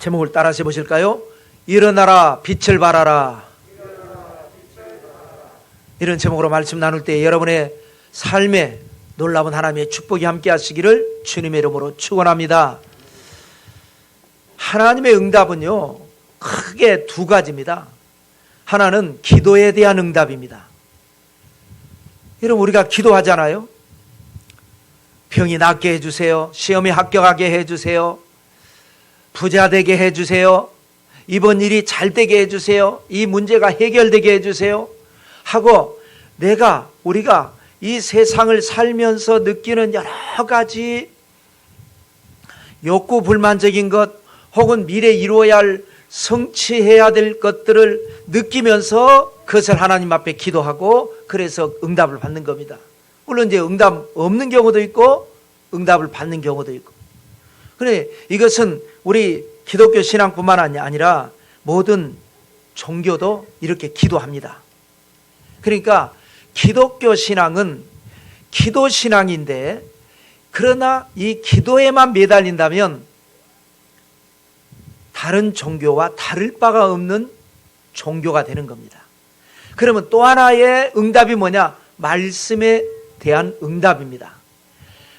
제목을 따라서 해보실까요? 일어나라 빛을 발하라. 이런 제목으로 말씀 나눌 때 여러분의 삶에 놀라운 하나님의 축복이 함께 하시기를 주님의 이름으로 축원합니다. 하나님의 응답은요, 크게 두 가지입니다. 하나는 기도에 대한 응답입니다. 여러분, 우리가 기도하잖아요. 병이 낫게 해주세요. 시험에 합격하게 해주세요. 부자 되게 해주세요. 이번 일이 잘 되게 해주세요. 이 문제가 해결되게 해주세요. 하고 우리가 이 세상을 살면서 느끼는 여러 가지 욕구 불만적인 것 혹은 미래에 이루어야 할 성취해야 될 것들을 느끼면서 그것을 하나님 앞에 기도하고 그래서 응답을 받는 겁니다. 물론 이제 응답 없는 경우도 있고 응답을 받는 경우도 있고. 그래, 이것은 우리 기독교 신앙뿐만 아니라 모든 종교도 이렇게 기도합니다. 그러니까 기독교 신앙은 기도 신앙인데, 그러나 이 기도에만 매달린다면 다른 종교와 다를 바가 없는 종교가 되는 겁니다. 그러면 또 하나의 응답이 뭐냐? 말씀에 대한 응답입니다.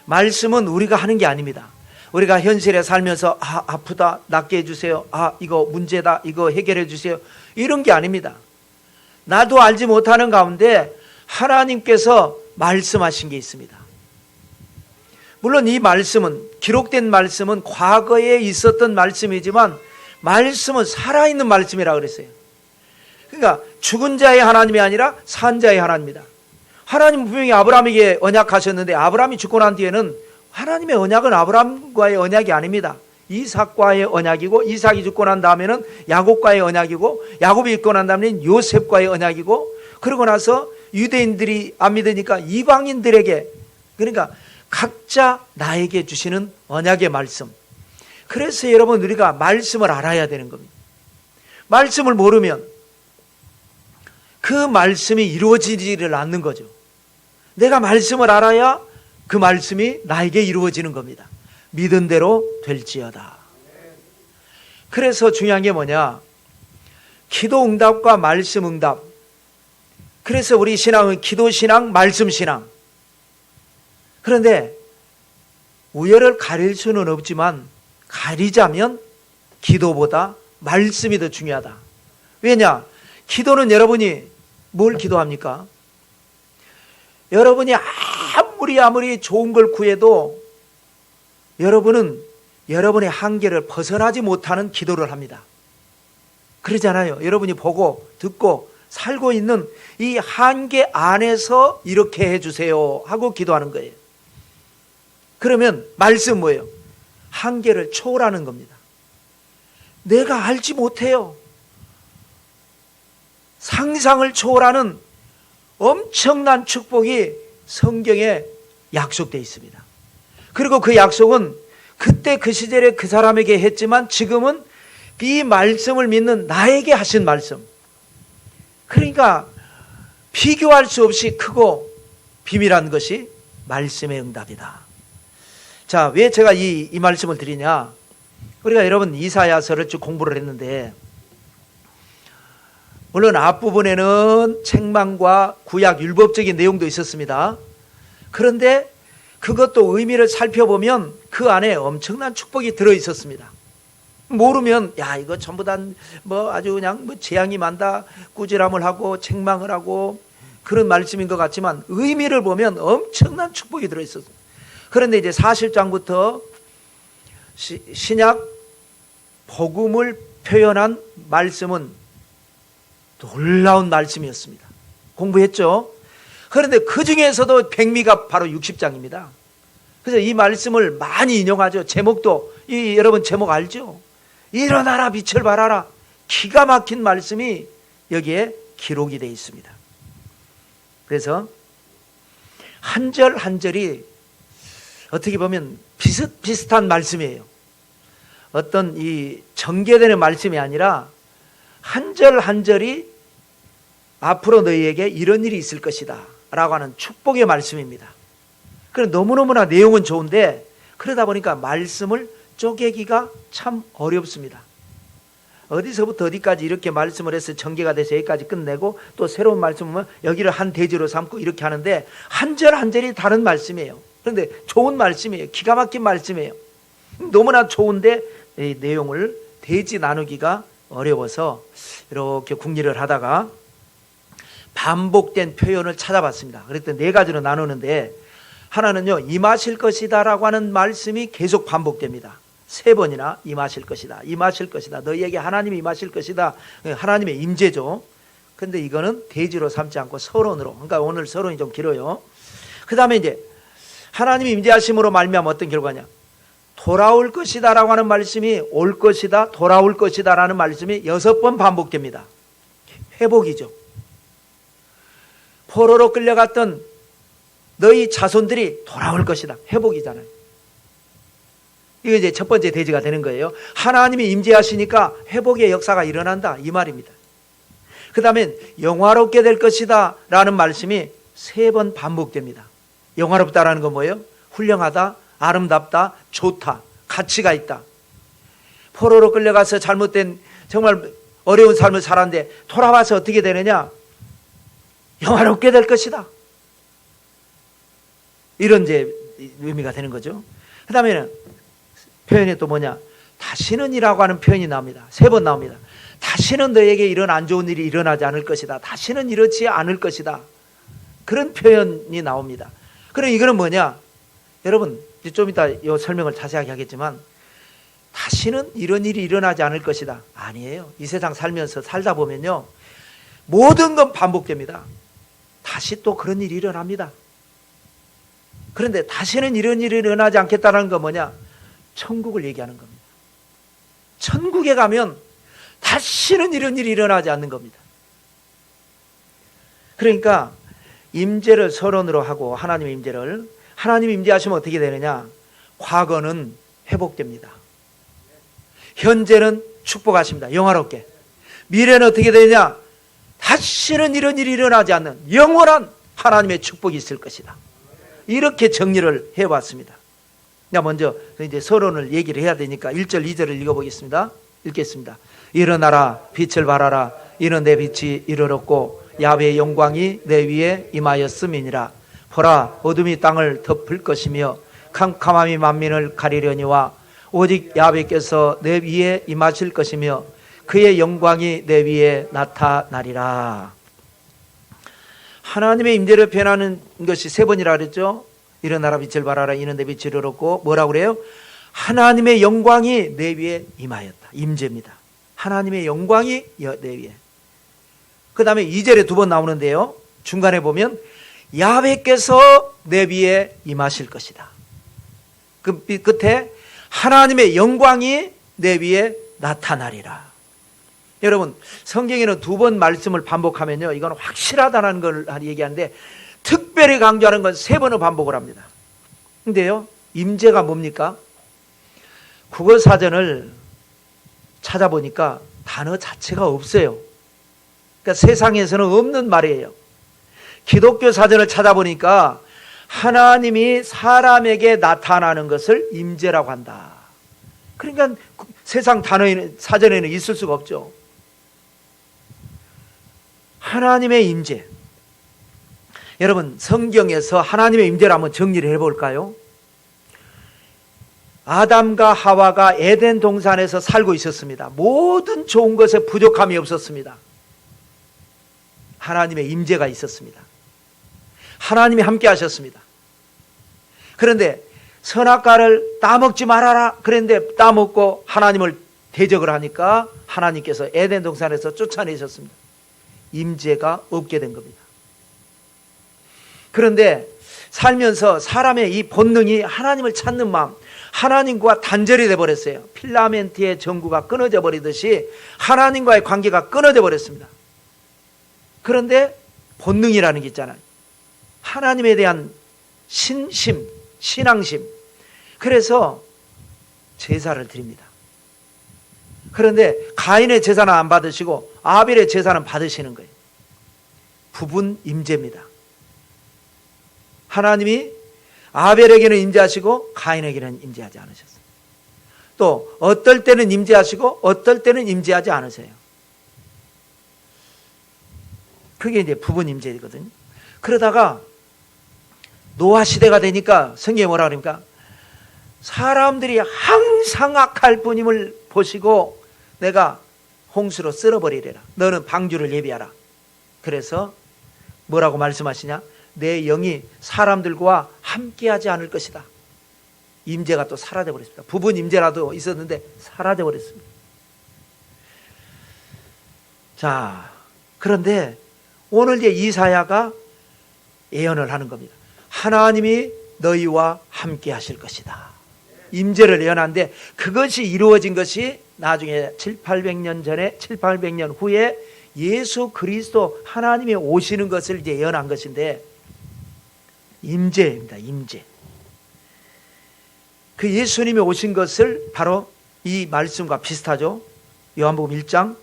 말씀은 우리가 하는 게 아닙니다. 우리가 현실에 살면서 아프다, 낫게 해주세요. 이거 문제다, 이거 해결해 주세요. 이런 게 아닙니다. 나도 알지 못하는 가운데 하나님께서 말씀하신 게 있습니다. 물론 이 말씀은, 기록된 말씀은 과거에 있었던 말씀이지만 말씀은 살아있는 말씀이라고 그랬어요. 그러니까 죽은 자의 하나님이 아니라 산 자의 하나님입니다. 하나님은 분명히 아브라함에게 언약하셨는데 아브라함이 죽고 난 뒤에는 하나님의 언약은 아브라함과의 언약이 아닙니다. 이삭과의 언약이고, 이삭이 죽고 난 다음에는 야곱과의 언약이고, 야곱이 죽고 난 다음에는 요셉과의 언약이고, 그러고 나서 유대인들이 안 믿으니까 이방인들에게, 그러니까 각자 나에게 주시는 언약의 말씀. 그래서 여러분, 우리가 말씀을 알아야 되는 겁니다. 말씀을 모르면 그 말씀이 이루어지지를 않는 거죠. 내가 말씀을 알아야 그 말씀이 나에게 이루어지는 겁니다. 믿은 대로 될지어다. 그래서 중요한 게 뭐냐? 기도 응답과 말씀 응답. 그래서 우리 신앙은 기도 신앙, 말씀 신앙. 그런데 우열을 가릴 수는 없지만 가리자면 기도보다 말씀이 더 중요하다. 왜냐? 기도는 여러분이 뭘 기도합니까? 여러분이 아무리 좋은 걸 구해도 여러분은 여러분의 한계를 벗어나지 못하는 기도를 합니다. 그러잖아요. 여러분이 보고 듣고 살고 있는 이 한계 안에서 이렇게 해주세요 하고 기도하는 거예요. 그러면 말씀 뭐예요? 한계를 초월하는 겁니다. 내가 알지 못해요. 상상을 초월하는 엄청난 축복이 성경에 약속되어 있습니다. 그리고 그 약속은 그때 그 시절에 그 사람에게 했지만 지금은 이 말씀을 믿는 나에게 하신 말씀. 그러니까 비교할 수 없이 크고 비밀한 것이 말씀의 응답이다. 자, 왜 제가 이 말씀을 드리냐? 우리가 여러분 이사야서를 쭉 공부를 했는데, 물론 앞부분에는 책망과 구약 율법적인 내용도 있었습니다. 그런데 그것도 의미를 살펴보면 그 안에 엄청난 축복이 들어있었습니다. 모르면 이거 전부 다 아주 그냥 재앙이 많다, 꾸지람을 하고 책망을 하고 그런 말씀인 것 같지만 의미를 보면 엄청난 축복이 들어있었습니다. 그런데 이제 40장부터 신약 복음을 표현한 말씀은 놀라운 말씀이었습니다. 공부했죠? 그런데 그 중에서도 백미가 바로 60장입니다. 그래서 이 말씀을 많이 인용하죠. 제목도, 여러분 제목 알죠? 일어나라 빛을 발하라. 기가 막힌 말씀이 여기에 기록이 되어 있습니다. 그래서 한 절 한 절이 어떻게 보면 비슷한 말씀이에요. 어떤 이 전개되는 말씀이 아니라 한 절 한 절이 앞으로 너희에게 이런 일이 있을 것이다 라고 하는 축복의 말씀입니다. 그래, 너무너무나 내용은 좋은데 그러다 보니까 말씀을 쪼개기가 참 어렵습니다. 어디서부터 어디까지 이렇게 말씀을 해서 전개가 돼서 여기까지 끝내고 또 새로운 말씀은 여기를 한 대지로 삼고 이렇게 하는데 한 절 한 절이 다른 말씀이에요. 그런데 좋은 말씀이에요. 기가 막힌 말씀이에요. 너무나 좋은데 이 내용을 대지 나누기가 어려워서 이렇게 궁리를 하다가 반복된 표현을 찾아봤습니다. 그랬더니 네 가지로 나누는데 하나는요, 임하실 것이다 라고 하는 말씀이 계속 반복됩니다. 3번이나 임하실 것이다, 임하실 것이다, 너희에게 하나님이 임하실 것이다. 하나님의 임재죠. 근데 이거는 대지로 삼지 않고 서론으로, 그러니까 오늘 서론이 좀 길어요. 그 다음에 이제 하나님이 임재하심으로 말미암아 어떤 결과냐, 돌아올 것이다 라고 하는 말씀이 올 것이다, 돌아올 것이다 라는 말씀이 6번 반복됩니다. 회복이죠. 포로로 끌려갔던 너희 자손들이 돌아올 것이다. 회복이잖아요. 이게 이제 첫 번째 대지가 되는 거예요. 하나님이 임재하시니까 회복의 역사가 일어난다, 이 말입니다. 그 다음에 영화롭게 될 것이다 라는 말씀이 3번 반복됩니다. 영화롭다라는 건 뭐예요? 훌륭하다, 아름답다, 좋다, 가치가 있다. 포로로 끌려가서 잘못된 정말 어려운 삶을 살았는데 돌아와서 어떻게 되느냐? 영화롭게 될 것이다. 이런 이제 의미가 되는 거죠. 그 다음에는 표현이 또 뭐냐? 다시는 이라고 하는 표현이 나옵니다. 3번 나옵니다. 다시는 너에게 이런 안 좋은 일이 일어나지 않을 것이다. 다시는 이렇지 않을 것이다. 그런 표현이 나옵니다. 그럼 이거는 뭐냐? 여러분, 좀 이따 이 설명을 자세하게 하겠지만 다시는 이런 일이 일어나지 않을 것이다. 아니에요. 이 세상 살면서 살다 보면요, 모든 건 반복됩니다. 다시 또 그런 일이 일어납니다. 그런데 다시는 이런 일이 일어나지 않겠다는 건 뭐냐? 천국을 얘기하는 겁니다. 천국에 가면 다시는 이런 일이 일어나지 않는 겁니다. 그러니까 임재를 서론으로 하고 하나님의 임재를, 하나님이 임재하시면 어떻게 되느냐? 과거는 회복됩니다. 현재는 축복하십니다. 영화롭게. 미래는 어떻게 되느냐? 다시는 이런 일이 일어나지 않는 영원한 하나님의 축복이 있을 것이다. 이렇게 정리를 해왔습니다. 먼저 이제 서론을 얘기를 해야 되니까 1절, 2절을 읽어보겠습니다. 읽겠습니다. 일어나라, 빛을 발하라. 이는 내 빛이 이르렀고 야훼의 영광이 내 위에 임하였음이니라. 보라, 어둠이 땅을 덮을 것이며 캄캄함이 만민을 가리려니와 오직 야훼께서 내 위에 임하실 것이며 그의 영광이 내 위에 나타나리라. 하나님의 임재를 표현하는 것이 3번이라 그랬죠. 일어나라, 빛을 발하라. 이는 내 빛이 이르렀고 뭐라고 그래요? 하나님의 영광이 내 위에 임하였다. 임재입니다. 하나님의 영광이 내 위에. 그 다음에 2절에 2번 나오는데요, 중간에 보면 야훼께서 내 위에 임하실 것이다. 그 끝에 하나님의 영광이 내 위에 나타나리라. 여러분, 성경에는 2번 말씀을 반복하면요, 이건 확실하다는 걸 얘기하는데 특별히 강조하는 건 3번을 반복을 합니다. 근데요, 임재가 뭡니까? 국어사전을 찾아보니까 단어 자체가 없어요. 그러니까 세상에서는 없는 말이에요. 기독교 사전을 찾아보니까 하나님이 사람에게 나타나는 것을 임재라고 한다. 그러니까 세상 단어에는, 사전에는 있을 수가 없죠. 하나님의 임재. 여러분, 성경에서 하나님의 임재를 한번 정리를 해볼까요? 아담과 하와가 에덴 동산에서 살고 있었습니다. 모든 좋은 것에 부족함이 없었습니다. 하나님의 임재가 있었습니다. 하나님이 함께 하셨습니다. 그런데 선악과를 따먹지 말아라 그랬는데 따먹고 하나님을 대적을 하니까 하나님께서 에덴 동산에서 쫓아내셨습니다. 임재가 없게 된 겁니다. 그런데 살면서 사람의 이 본능이 하나님을 찾는 마음, 하나님과 단절이 되어버렸어요. 필라멘트의 전구가 끊어져 버리듯이 하나님과의 관계가 끊어져 버렸습니다. 그런데 본능이라는 게 있잖아요. 하나님에 대한 신심, 신앙심. 그래서 제사를 드립니다. 그런데 가인의 제사는 안 받으시고 아벨의 제사는 받으시는 거예요. 부분 임재입니다. 하나님이 아벨에게는 임재하시고 가인에게는 임재하지 않으셨어요. 또 어떨 때는 임재하시고 어떨 때는 임재하지 않으세요. 그게 이제 부분 임재거든요. 그러다가 노아 시대가 되니까 성경에 뭐라 그러니까 사람들이 항상 악할 뿐임을 보시고 내가 홍수로 쓸어버리리라. 너는 방주를 예비하라. 그래서 뭐라고 말씀하시냐? 내 영이 사람들과 함께하지 않을 것이다. 임재가 또 사라져 버렸습니다. 부분 임재라도 있었는데 사라져 버렸습니다. 자, 그런데 오늘 이제 이사야가 예언을 하는 겁니다. 하나님이 너희와 함께 하실 것이다. 임재를 예언하는데 그것이 이루어진 것이 나중에 700~800년 전에 700~800년 후에 예수 그리스도 하나님이 오시는 것을 이제 예언한 것인데 임재입니다. 임재. 그 예수님이 오신 것을 바로 이 말씀과 비슷하죠. 요한복음 1장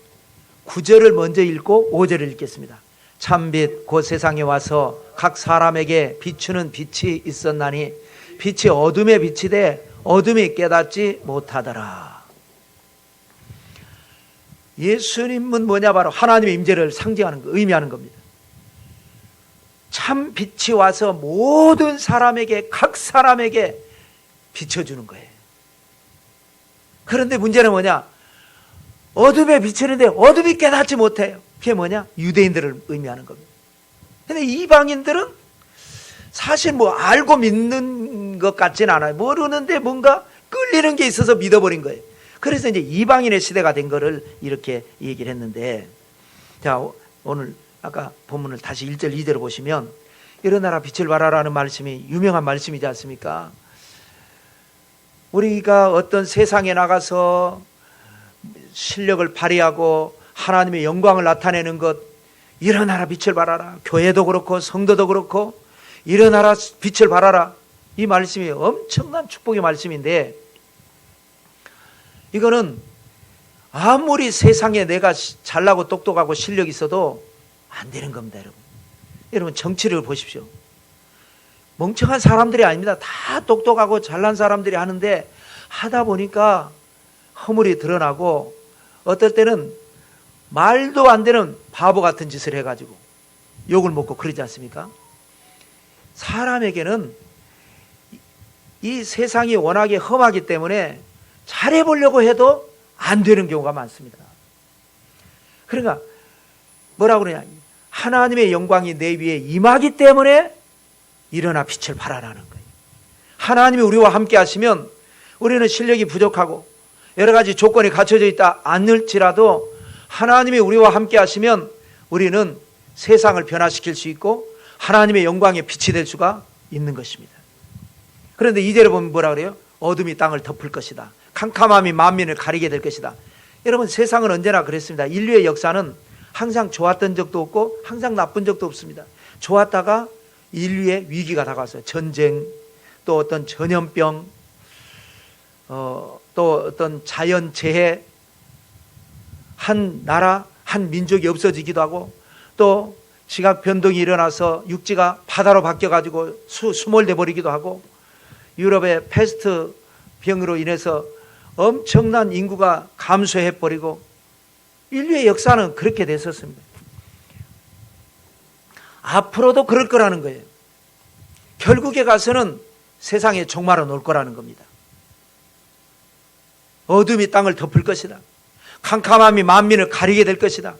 9절을 먼저 읽고 5절을 읽겠습니다. 참빛 곧 세상에 와서 각 사람에게 비추는 빛이 있었나니 빛이 어둠에 비치되 어둠이 깨닫지 못하더라. 예수님은 뭐냐? 바로 하나님의 임재를 상징하는 거, 의미하는 겁니다. 참 빛이 와서 모든 사람에게, 각 사람에게 비춰주는 거예요. 그런데 문제는 뭐냐? 어둠에 비치는데 어둠이 깨닫지 못해요. 그게 뭐냐? 유대인들을 의미하는 겁니다. 근데 이방인들은 사실 뭐 알고 믿는 것 같진 않아요. 모르는데 뭔가 끌리는 게 있어서 믿어버린 거예요. 그래서 이제 이방인의 시대가 된 거를 이렇게 얘기를 했는데, 자, 오늘 아까 본문을 다시 1절, 2절을 보시면 일어나라 빛을 발하라는 말씀이 유명한 말씀이지 않습니까? 우리가 어떤 세상에 나가서 실력을 발휘하고 하나님의 영광을 나타내는 것, 일어나라 빛을 발하라. 교회도 그렇고 성도도 그렇고 일어나라 빛을 발하라. 이 말씀이 엄청난 축복의 말씀인데, 이거는 아무리 세상에 내가 잘나고 똑똑하고 실력이 있어도 안 되는 겁니다. 여러분 정치를 보십시오. 멍청한 사람들이 아닙니다. 다 똑똑하고 잘난 사람들이 하는데 하다 보니까 허물이 드러나고 어떨 때는 말도 안 되는 바보 같은 짓을 해가지고 욕을 먹고 그러지 않습니까? 사람에게는 이 세상이 워낙에 험하기 때문에 잘해보려고 해도 안 되는 경우가 많습니다. 그러니까 뭐라고 그러냐? 하나님의 영광이 내 위에 임하기 때문에 일어나 빛을 발하라는 거예요. 하나님이 우리와 함께 하시면 우리는 실력이 부족하고 여러 가지 조건이 갖춰져 있다 않을지라도 하나님이 우리와 함께 하시면 우리는 세상을 변화시킬 수 있고 하나님의 영광의 빛이 될 수가 있는 것입니다. 그런데 2절에 보면 뭐라 그래요? 어둠이 땅을 덮을 것이다. 캄캄함이 만민을 가리게 될 것이다. 여러분 세상은 언제나 그랬습니다. 인류의 역사는 항상 좋았던 적도 없고 항상 나쁜 적도 없습니다. 좋았다가 인류의 위기가 다가왔어요. 전쟁, 또 어떤 전염병, 또 어떤 자연재해, 한 나라, 한 민족이 없어지기도 하고 또 지각 변동이 일어나서 육지가 바다로 바뀌어가지고 수몰돼 버리기도 하고 유럽의 패스트 병으로 인해서 엄청난 인구가 감소해버리고 인류의 역사는 그렇게 됐었습니다. 앞으로도 그럴 거라는 거예요. 결국에 가서는 세상에 종말은 올 거라는 겁니다. 어둠이 땅을 덮을 것이다. 캄캄함이 만민을 가리게 될 것이다.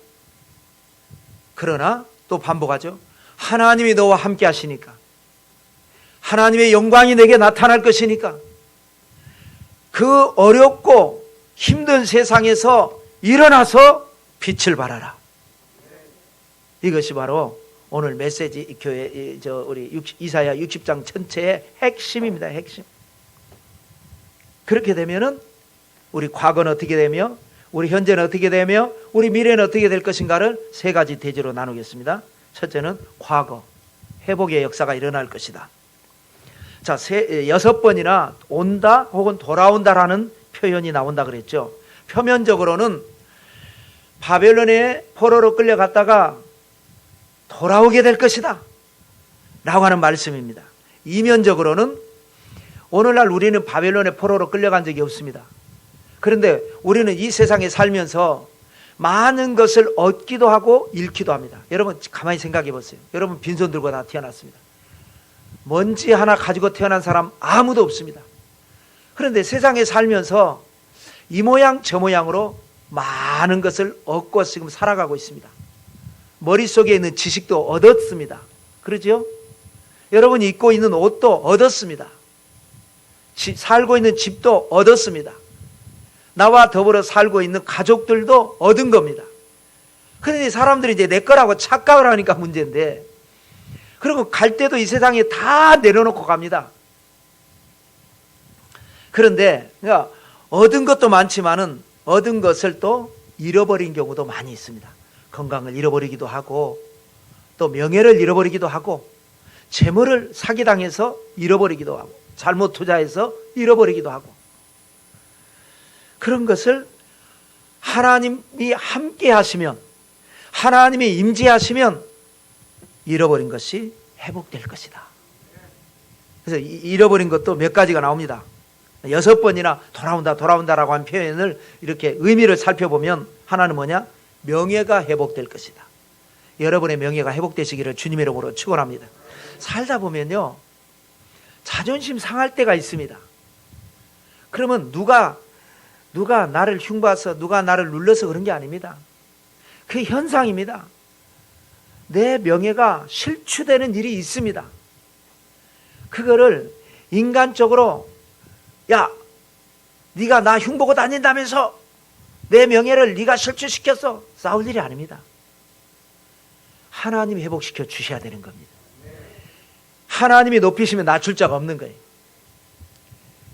그러나 또 반복하죠. 하나님이 너와 함께 하시니까, 하나님의 영광이 내게 나타날 것이니까 그 어렵고 힘든 세상에서 일어나서 빛을 발하라. 이것이 바로 오늘 메시지 교회 우리 이사야 60장 전체의 핵심입니다. 핵심. 그렇게 되면은 우리 과거는 어떻게 되며 우리 현재는 어떻게 되며 우리 미래는 어떻게 될 것인가를 세 가지 대지로 나누겠습니다. 첫째는 과거, 회복의 역사가 일어날 것이다. 자, 6번이나 온다 혹은 돌아온다라는 표현이 나온다 그랬죠. 표면적으로는 바벨론의 포로로 끌려갔다가 돌아오게 될 것이다 라고 하는 말씀입니다. 이면적으로는 오늘날 우리는 바벨론의 포로로 끌려간 적이 없습니다. 그런데 우리는 이 세상에 살면서 많은 것을 얻기도 하고 잃기도 합니다. 여러분 가만히 생각해 보세요. 여러분 빈손 들고 다 태어났습니다. 먼지 하나 가지고 태어난 사람 아무도 없습니다. 그런데 세상에 살면서 이 모양 저 모양으로 많은 것을 얻고 지금 살아가고 있습니다. 머릿속에 있는 지식도 얻었습니다. 그러죠? 여러분이 입고 있는 옷도 얻었습니다. 살고 있는 집도 얻었습니다. 나와 더불어 살고 있는 가족들도 얻은 겁니다. 그런데 사람들이 이제 내 거라고 착각을 하니까 문제인데, 그리고 갈 때도 이 세상에 다 내려놓고 갑니다. 그런데 그러니까 얻은 것도 많지만은 얻은 것을 또 잃어버린 경우도 많이 있습니다. 건강을 잃어버리기도 하고, 또 명예를 잃어버리기도 하고, 재물을 사기당해서 잃어버리기도 하고, 잘못 투자해서 잃어버리기도 하고, 그런 것을 하나님이 함께 하시면, 하나님이 임재하시면 잃어버린 것이 회복될 것이다. 그래서 잃어버린 것도 몇 가지가 나옵니다. 6번이나 돌아온다라고 한 표현을 이렇게 의미를 살펴보면 하나는 뭐냐? 명예가 회복될 것이다. 여러분의 명예가 회복되시기를 주님의 이름으로 축원합니다. 살다 보면요, 자존심 상할 때가 있습니다. 그러면 누가 나를 흉봐서, 누가 나를 눌러서 그런 게 아닙니다. 그 현상입니다. 내 명예가 실추되는 일이 있습니다. 그거를 인간적으로, 야, 네가 나 흉보고 다닌다면서 내 명예를 네가 실추시켰어, 싸울 일이 아닙니다. 하나님이 회복시켜 주셔야 되는 겁니다. 하나님이 높이시면 낮출 자가 없는 거예요.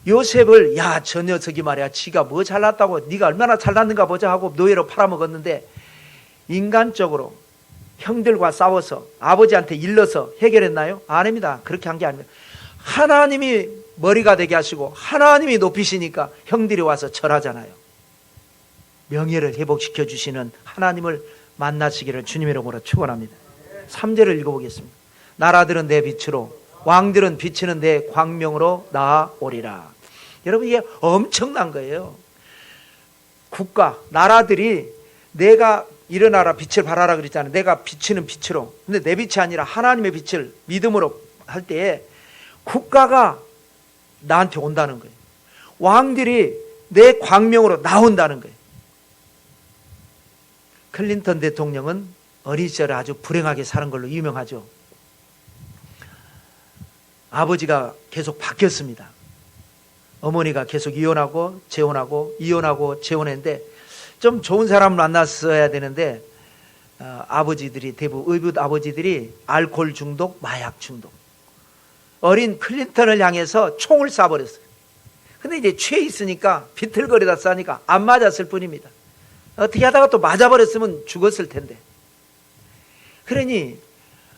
요셉을, 야, 저 녀석이 말이야, 지가 뭐 잘났다고, 네가 얼마나 잘났는가 보자 하고 노예로 팔아먹었는데, 인간적으로 형들과 싸워서 아버지한테 일러서 해결했나요? 아닙니다. 그렇게 한 게 아닙니다. 하나님이 머리가 되게 하시고 하나님이 높이시니까 형들이 와서 절하잖아요. 명예를 회복시켜 주시는 하나님을 만나시기를 주님의 이름으로 축원합니다. 3절을 읽어보겠습니다. 나라들은 내 빛으로, 왕들은 비치는 내 광명으로 나아오리라. 여러분, 이게 엄청난 거예요. 국가, 나라들이 내가 일어나라 빛을 발하라 그랬잖아요. 내가 비치는 빛으로. 근데 내 빛이 아니라 하나님의 빛을 믿음으로 할 때에 국가가 나한테 온다는 거예요. 왕들이 내 광명으로 나온다는 거예요. 클린턴 대통령은 어린 시절에 아주 불행하게 사는 걸로 유명하죠. 아버지가 계속 바뀌었습니다. 어머니가 계속 이혼하고 재혼하고 이혼하고 재혼했는데, 좀 좋은 사람을 만났어야 되는데 아버지들이 대부분 의붓 아버지들이 알코올 중독, 마약 중독. 어린 클린턴을 향해서 총을 쏴버렸어요. 근데 이제 취해 있으니까 비틀거리다 쏴니까 안 맞았을 뿐입니다. 어떻게 하다가 또 맞아버렸으면 죽었을 텐데. 그러니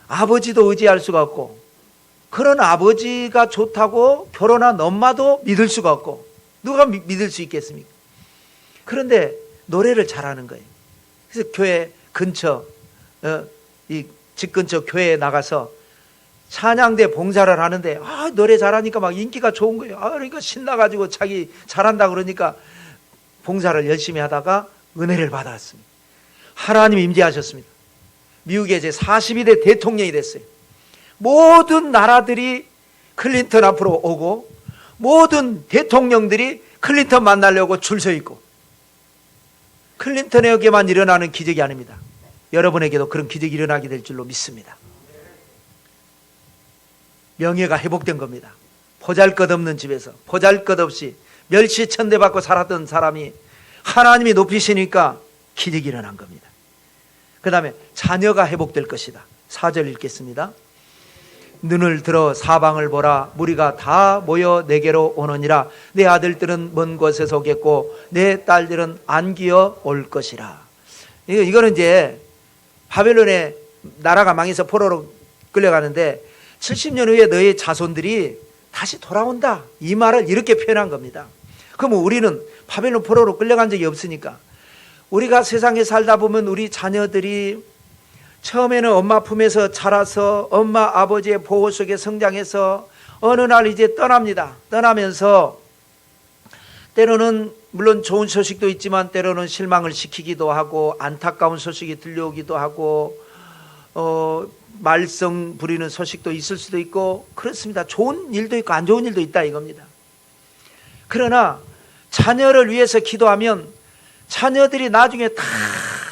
아버지도 의지할 수가 없고, 그런 아버지가 좋다고 결혼한 엄마도 믿을 수가 없고, 누가 믿을 수 있겠습니까? 그런데 노래를 잘하는 거예요. 그래서 교회 근처, 이 집 근처 교회에 나가서 찬양대 봉사를 하는데, 노래 잘하니까 막 인기가 좋은 거예요. 그러니까 신나가지고 자기 잘한다 그러니까 봉사를 열심히 하다가 은혜를 받았습니다. 하나님 임재하셨습니다. 미국의 제 42대 대통령이 됐어요. 모든 나라들이 클린턴 앞으로 오고, 모든 대통령들이 클린턴 만나려고 줄 서 있고, 클린턴에게만 일어나는 기적이 아닙니다. 여러분에게도 그런 기적이 일어나게 될 줄로 믿습니다. 명예가 회복된 겁니다. 보잘것없는 집에서 보잘것없이 멸시천대받고 살았던 사람이 하나님이 높이시니까 기적이 일어난 겁니다. 그 다음에 자녀가 회복될 것이다. 4절 읽겠습니다. 눈을 들어 사방을 보라. 무리가 다 모여 내게로 오느니라. 내 아들들은 먼 곳에서 오겠고 내 딸들은 안기어 올 것이라. 이거는 이제 바벨론의 나라가 망해서 포로로 끌려가는데 70년 후에 너의 자손들이 다시 돌아온다, 이 말을 이렇게 표현한 겁니다. 그러면 우리는 바벨론 포로로 끌려간 적이 없으니까, 우리가 세상에 살다 보면 우리 자녀들이 처음에는 엄마 품에서 자라서 엄마 아버지의 보호 속에 성장해서 어느 날 이제 떠납니다. 떠나면서 때로는 물론 좋은 소식도 있지만 때로는 실망을 시키기도 하고 안타까운 소식이 들려오기도 하고 말썽 부리는 소식도 있을 수도 있고 그렇습니다. 좋은 일도 있고 안 좋은 일도 있다 이겁니다. 그러나 자녀를 위해서 기도하면 자녀들이 나중에 다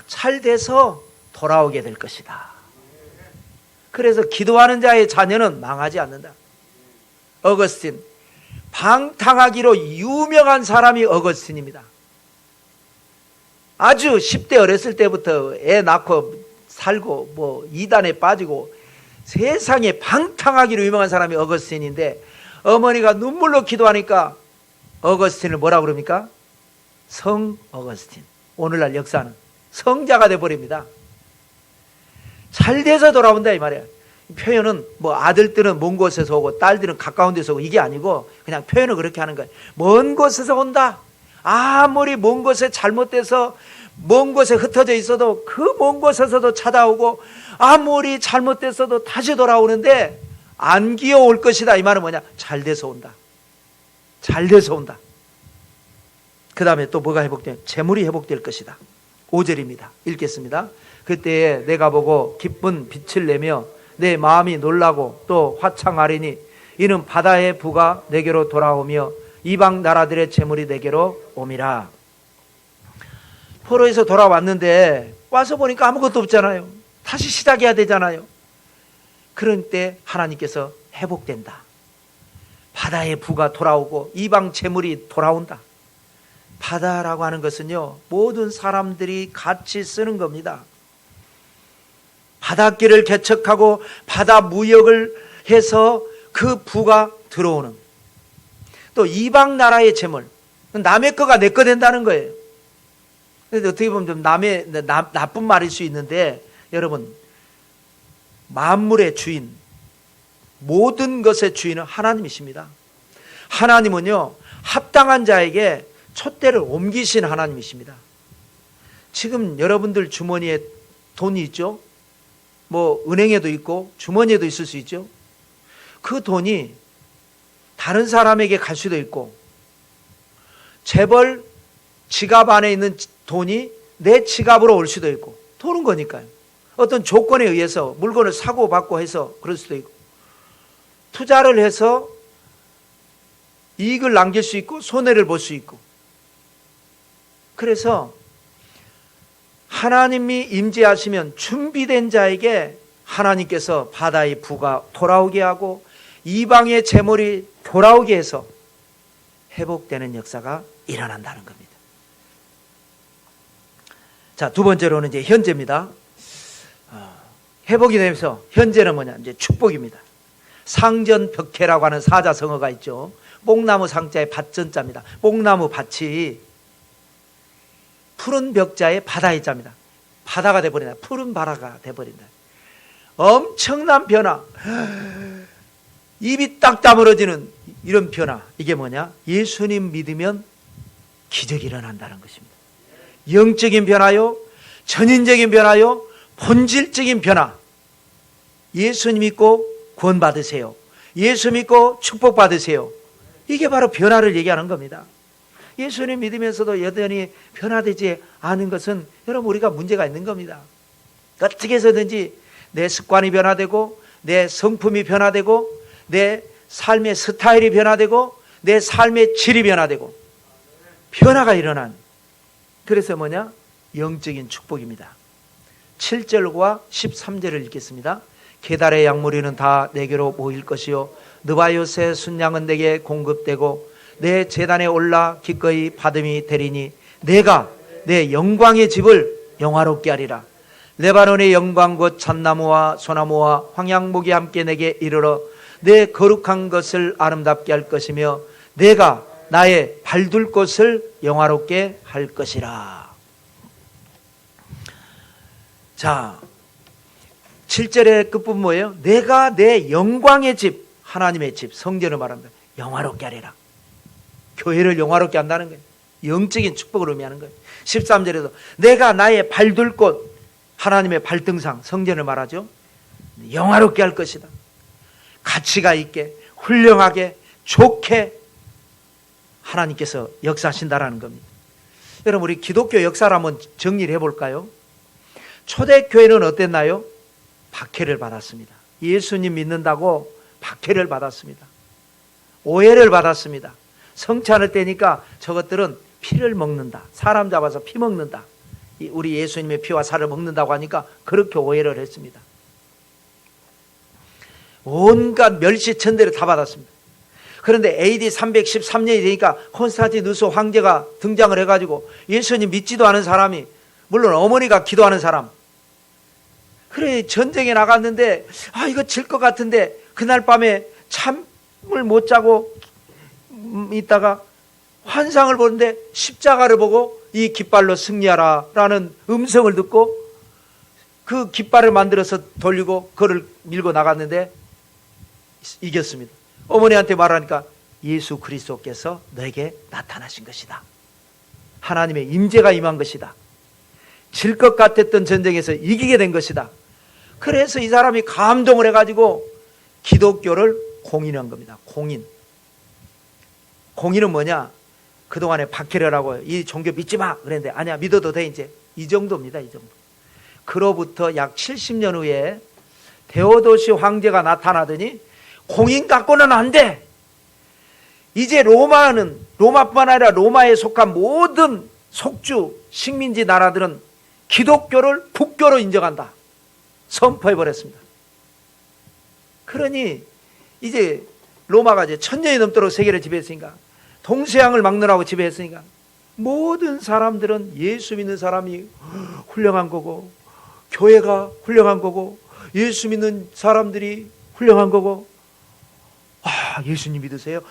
잘 돼서 돌아오게 될 것이다. 그래서 기도하는 자의 자녀는 망하지 않는다. 어거스틴, 방탕하기로 유명한 사람이 어거스틴입니다. 아주 10대 어렸을 때부터 애 낳고 살고 뭐 이단에 빠지고 세상에 방탕하기로 유명한 사람이 어거스틴인데 어머니가 눈물로 기도하니까 어거스틴을 뭐라고 그럽니까? 성 어거스틴. 오늘날 역사는 성자가 돼버립니다. 잘 돼서 돌아온다 이 말이야. 표현은 뭐 아들들은 먼 곳에서 오고 딸들은 가까운 데서 오고 이게 아니고 그냥 표현을 그렇게 하는 거예요. 먼 곳에서 온다. 아무리 먼 곳에 잘못돼서 먼 곳에 흩어져 있어도 그 먼 곳에서도 찾아오고 아무리 잘못됐어도 다시 돌아오는데 안 기어올 것이다. 이 말은 뭐냐? 잘 돼서 온다. 잘 돼서 온다. 그 다음에 또 뭐가 회복돼요? 재물이 회복될 것이다. 5절입니다. 읽겠습니다. 그때에 내가 보고 기쁜 빛을 내며 내 마음이 놀라고 또 화창하리니 이는 바다의 부가 내게로 돌아오며 이방 나라들의 재물이 내게로 옴이라. 포로에서 돌아왔는데 와서 보니까 아무것도 없잖아요. 다시 시작해야 되잖아요. 그런 때 하나님께서 회복된다. 바다의 부가 돌아오고 이방 재물이 돌아온다. 바다라고 하는 것은요, 모든 사람들이 같이 쓰는 겁니다. 바닷길을 개척하고 바다 무역을 해서 그 부가 들어오는, 또 이방 나라의 재물, 남의 거가 내 거 된다는 거예요. 그래서 어떻게 보면 좀 나쁜 말일 수 있는데, 여러분, 만물의 주인, 모든 것의 주인은 하나님이십니다. 하나님은요, 합당한 자에게 촛대를 옮기신 하나님이십니다. 지금 여러분들 주머니에 돈이 있죠? 뭐 은행에도 있고 주머니에도 있을 수 있죠? 그 돈이 다른 사람에게 갈 수도 있고, 재벌 지갑 안에 있는 돈이 내 지갑으로 올 수도 있고, 도는 거니까요. 어떤 조건에 의해서 물건을 사고 받고 해서 그럴 수도 있고, 투자를 해서 이익을 남길 수 있고 손해를 볼 수 있고. 그래서 하나님이 임재하시면 준비된 자에게 하나님께서 바다의 부가 돌아오게 하고 이방의 재물이 돌아오게 해서 회복되는 역사가 일어난다는 겁니다. 자, 두 번째로는 이제 현재입니다. 회복이 되면서 현재는 뭐냐? 이제 축복입니다. 상전벽해라고 하는 사자성어가 있죠. 뽕나무 상자에 밭전자입니다. 뽕나무 밭이 푸른 벽자에 바다의 자입니다. 바다가 돼버린다. 푸른 바다가 돼버린다. 엄청난 변화. 입이 딱 다물어지는 이런 변화. 이게 뭐냐? 예수님 믿으면 기적이 일어난다는 것입니다. 영적인 변화요, 전인적인 변화요, 본질적인 변화. 예수님 믿고 구원 받으세요. 예수 믿고 축복 받으세요. 이게 바로 변화를 얘기하는 겁니다. 예수님 믿으면서도 여전히 변화되지 않은 것은 여러분 우리가 문제가 있는 겁니다. 어떻게 해서든지 내 습관이 변화되고 내 성품이 변화되고 내 삶의 스타일이 변화되고 내 삶의 질이 변화되고 변화가 일어난, 그래서 뭐냐? 영적인 축복입니다. 7절과 13절을 읽겠습니다. 게달의 양무리는 다 내게로 모일 것이요 느바요새 순양은 내게 공급되고 내 제단에 올라 기꺼이 받음이 되리니 내가 내 영광의 집을 영화롭게 하리라. 레바논의 영광 곧 잣나무와 소나무와 황양목이 함께 내게 이르러 내 거룩한 것을 아름답게 할 것이며 내가 나의 발둘 곳을 영화롭게 할 것이라. 자, 7절의 끝부분 뭐예요? 내가 내 영광의 집, 하나님의 집, 성전을 말합니다. 영화롭게 하리라. 교회를 영화롭게 한다는 거예요. 영적인 축복을 의미하는 거예요. 13절에도 내가 나의 발둘 곳, 하나님의 발등상, 성전을 말하죠. 영화롭게 할 것이다. 가치가 있게, 훌륭하게, 좋게 하나님께서 역사하신다라는 겁니다. 여러분, 우리 기독교 역사를 한번 정리를 해볼까요? 초대교회는 어땠나요? 박해를 받았습니다. 예수님 믿는다고 박해를 받았습니다. 오해를 받았습니다. 성찬을 떼니까 저것들은 피를 먹는다. 사람 잡아서 피 먹는다. 우리 예수님의 피와 살을 먹는다고 하니까 그렇게 오해를 했습니다. 온갖 멸시천대를 다 받았습니다. 그런데 AD 313년이 되니까 콘스탄티누스 황제가 등장을 해가지고 예수님 믿지도 않은 사람이, 물론 어머니가 기도하는 사람, 그래 전쟁에 나갔는데 이거 질 것 같은데 그날 밤에 잠을 못 자고 있다가 환상을 보는데 십자가를 보고 이 깃발로 승리하라 라는 음성을 듣고 그 깃발을 만들어서 돌리고 그를 밀고 나갔는데 이겼습니다. 어머니한테 말하니까 예수 그리스도께서 너에게 나타나신 것이다. 하나님의 임재가 임한 것이다. 질 것 같았던 전쟁에서 이기게 된 것이다. 그래서 이 사람이 감동을 해가지고 기독교를 공인한 겁니다. 공인은 뭐냐? 그동안에 박해를 하고 이 종교 믿지 마 그랬는데 아니야, 믿어도 돼 이제. 이 정도입니다. 이 정도. 그로부터 약 70년 후에 데오도시 황제가 나타나더니 공인 갖고는 안 돼. 이제 로마뿐만 아니라 로마에 속한 모든 속주 식민지 나라들은 기독교를 국교로 인정한다. 선포해버렸습니다. 그러니 이제 로마가 이제 1000년이 넘도록 세계를 지배했으니까, 동서양을 막느라고 지배했으니까 모든 사람들은 예수 믿는 사람이 훌륭한 거고, 교회가 훌륭한 거고, 예수 믿는 사람들이 훌륭한 거고, 예수님 믿으세요?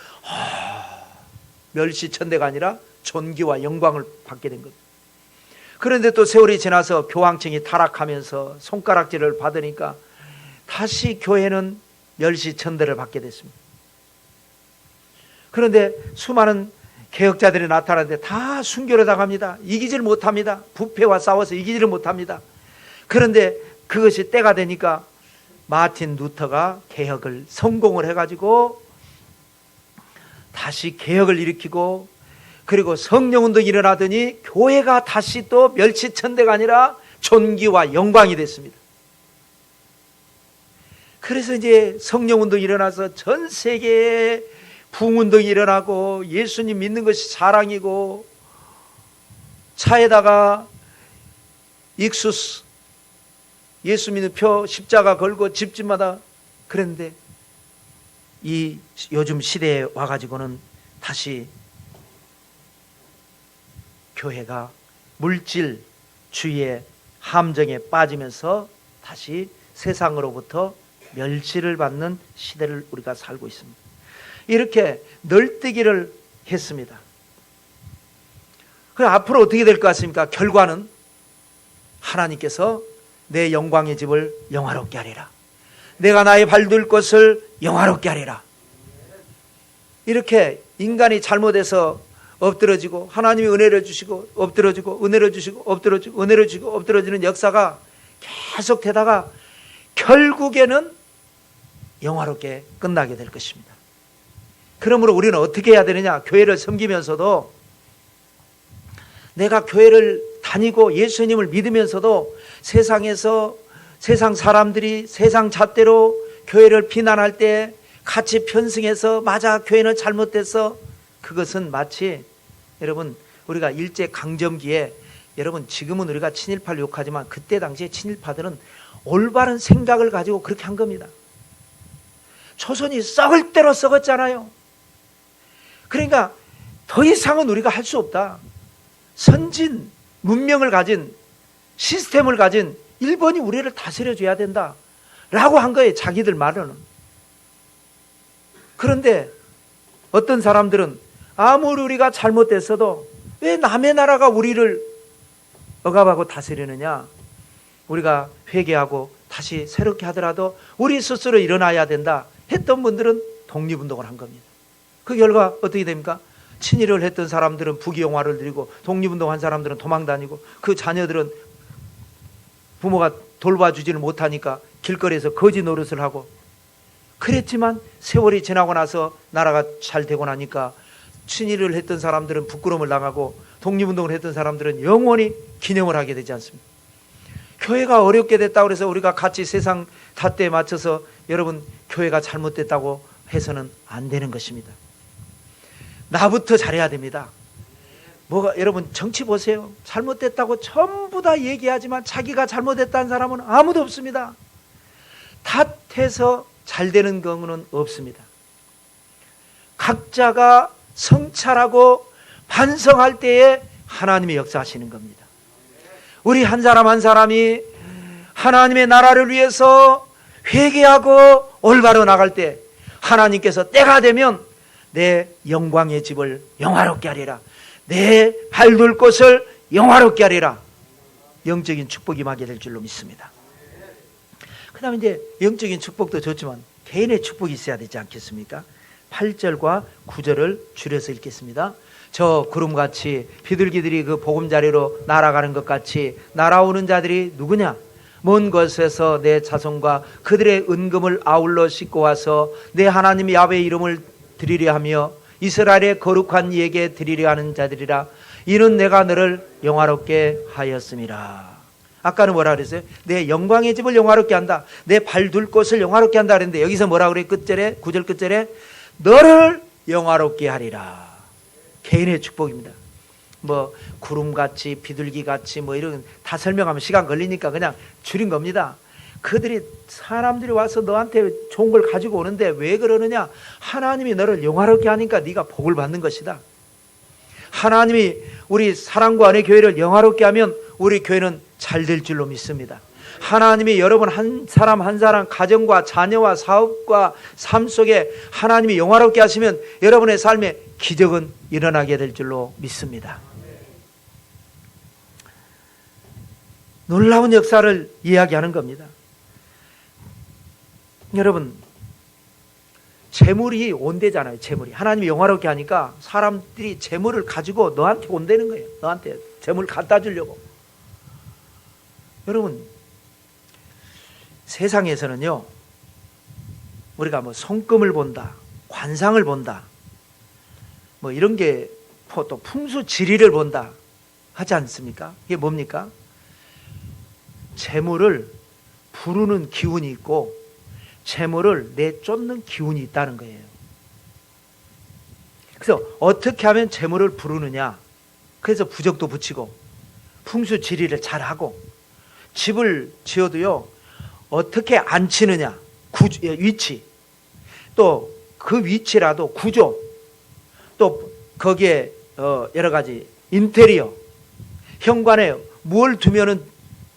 멸시천대가 아니라 존귀와 영광을 받게 된 겁니다. 그런데 또 세월이 지나서 교황청이 타락하면서 손가락질을 받으니까 다시 교회는 멸시천대를 받게 됐습니다. 그런데 수많은 개혁자들이 나타나는데 다 순교를 당합니다. 이기지를 못합니다. 부패와 싸워서 이기지를 못합니다. 그런데 그것이 때가 되니까 마틴 루터가 개혁을 성공을 해가지고 다시 개혁을 일으키고, 그리고 성령운동이 일어나더니 교회가 다시 또 멸시천대가 아니라 존귀와 영광이 됐습니다. 그래서 이제 성령운동이 일어나서 전 세계에 부흥운동이 일어나고, 예수님 믿는 것이 사랑이고, 차에다가 익수스 예수 믿는 표 십자가 걸고 집집마다 그랬는데, 이 요즘 시대에 와가지고는 다시 교회가 물질주의의 함정에 빠지면서 다시 세상으로부터 멸시를 받는 시대를 우리가 살고 있습니다. 이렇게 널뛰기를 했습니다. 그럼 앞으로 어떻게 될 것 같습니까? 결과는 하나님께서 내 영광의 집을 영화롭게 하리라. 내가 나의 발둘 곳을 영화롭게 하리라. 이렇게 인간이 잘못해서 엎드러지고 하나님이 은혜를 주시고 엎드러지고 은혜를 주시고 엎드러지고 은혜를 주시고 엎드러지는 역사가 계속 되다가 결국에는 영화롭게 끝나게 될 것입니다. 그러므로 우리는 어떻게 해야 되느냐? 교회를 섬기면서도, 내가 교회를 다니고 예수님을 믿으면서도 세상에서 세상 사람들이 세상 잣대로 교회를 비난할 때 같이 편승해서 맞아 교회는 잘못됐어, 그것은 마치 여러분 우리가 일제 강점기에, 여러분 지금은 우리가 친일파를 욕하지만 그때 당시에 친일파들은 올바른 생각을 가지고 그렇게 한 겁니다. 조선이 썩을 대로 썩었잖아요. 그러니까 더 이상은 우리가 할 수 없다. 선진 문명을 가진 시스템을 가진 일본이 우리를 다스려줘야 된다 라고 한 거예요, 자기들 말로는. 그런데 어떤 사람들은 아무리 우리가 잘못됐어도 왜 남의 나라가 우리를 억압하고 다스리느냐, 우리가 회개하고 다시 새롭게 하더라도 우리 스스로 일어나야 된다 했던 분들은 독립운동을 한 겁니다. 그 결과 어떻게 됩니까? 친일을 했던 사람들은 부귀영화를 누리고, 독립운동한 사람들은 도망다니고, 그 자녀들은 부모가 돌봐주지를 못하니까 길거리에서 거지 노릇을 하고 그랬지만, 세월이 지나고 나서 나라가 잘 되고 나니까 친일을 했던 사람들은 부끄러움을 당하고 독립운동을 했던 사람들은 영원히 기념을 하게 되지 않습니까? 교회가 어렵게 됐다고 해서 우리가 같이 세상 잣대에 맞춰서 여러분 교회가 잘못됐다고 해서는 안 되는 것입니다. 나부터 잘해야 됩니다. 여러분 정치 보세요. 잘못됐다고 전부 다 얘기하지만 자기가 잘못했다는 사람은 아무도 없습니다. 탓해서 잘 되는 경우는 없습니다. 각자가 성찰하고 반성할 때에 하나님이 역사하시는 겁니다. 우리 한 사람 한 사람이 하나님의 나라를 위해서 회개하고 올바로 나갈 때 하나님께서 때가 되면 내 영광의 집을 영화롭게 하리라, 내 발둘 곳을 영화롭게 하리라, 영적인 축복이 임하게 될 줄로 믿습니다. 그 다음에 이제 영적인 축복도 좋지만 개인의 축복이 있어야 되지 않겠습니까? 8절과 9절을 줄여서 읽겠습니다. 저 구름같이 비둘기들이 그 보금자리로 날아가는 것 같이 날아오는 자들이 누구냐? 먼 곳에서 내 자손과 그들의 은금을 아울러 싣고 와서 내 하나님 야훼 이름을 드리려 하며 이스라엘의 거룩한 이에게 드리려 하는 자들이라. 이는 내가 너를 영화롭게 하였음이라. 아까는 뭐라 그랬어요? 내 영광의 집을 영화롭게 한다, 내 발 둘 곳을 영화롭게 한다 그랬는데 여기서 뭐라 그래요? 끝절에 9절 끝절에 너를 영화롭게 하리라. 개인의 축복입니다. 구름같이 비둘기같이 이런 다 설명하면 시간 걸리니까 그냥 줄인 겁니다. 사람들이 와서 너한테 좋은 걸 가지고 오는데 왜 그러느냐? 하나님이 너를 영화롭게 하니까 네가 복을 받는 것이다. 하나님이 우리 사랑과 은혜 교회를 영화롭게 하면 우리 교회는 잘 될 줄로 믿습니다. 하나님이 여러분 한 사람 한 사람 가정과 자녀와 사업과 삶 속에 하나님이 영화롭게 하시면 여러분의 삶에 기적은 일어나게 될 줄로 믿습니다. 놀라운 역사를 이야기하는 겁니다. 여러분, 재물이 온대잖아요. 재물이 하나님이 영화롭게 하니까 사람들이 재물을 가지고 너한테 온다는 거예요. 너한테 재물 갖다 주려고. 여러분, 세상에서는요, 우리가 성금을 본다, 관상을 본다, 이런 게 또 풍수지리를 본다 하지 않습니까? 이게 뭡니까? 재물을 부르는 기운이 있고 재물을 내쫓는 기운이 있다는 거예요. 그래서 어떻게 하면 재물을 부르느냐? 그래서 부적도 붙이고 풍수지리를 잘하고 집을 지어도요, 어떻게 앉히느냐, 위치, 또 그 위치라도 구조, 또 거기에 여러 가지 인테리어, 현관에 뭘 두면은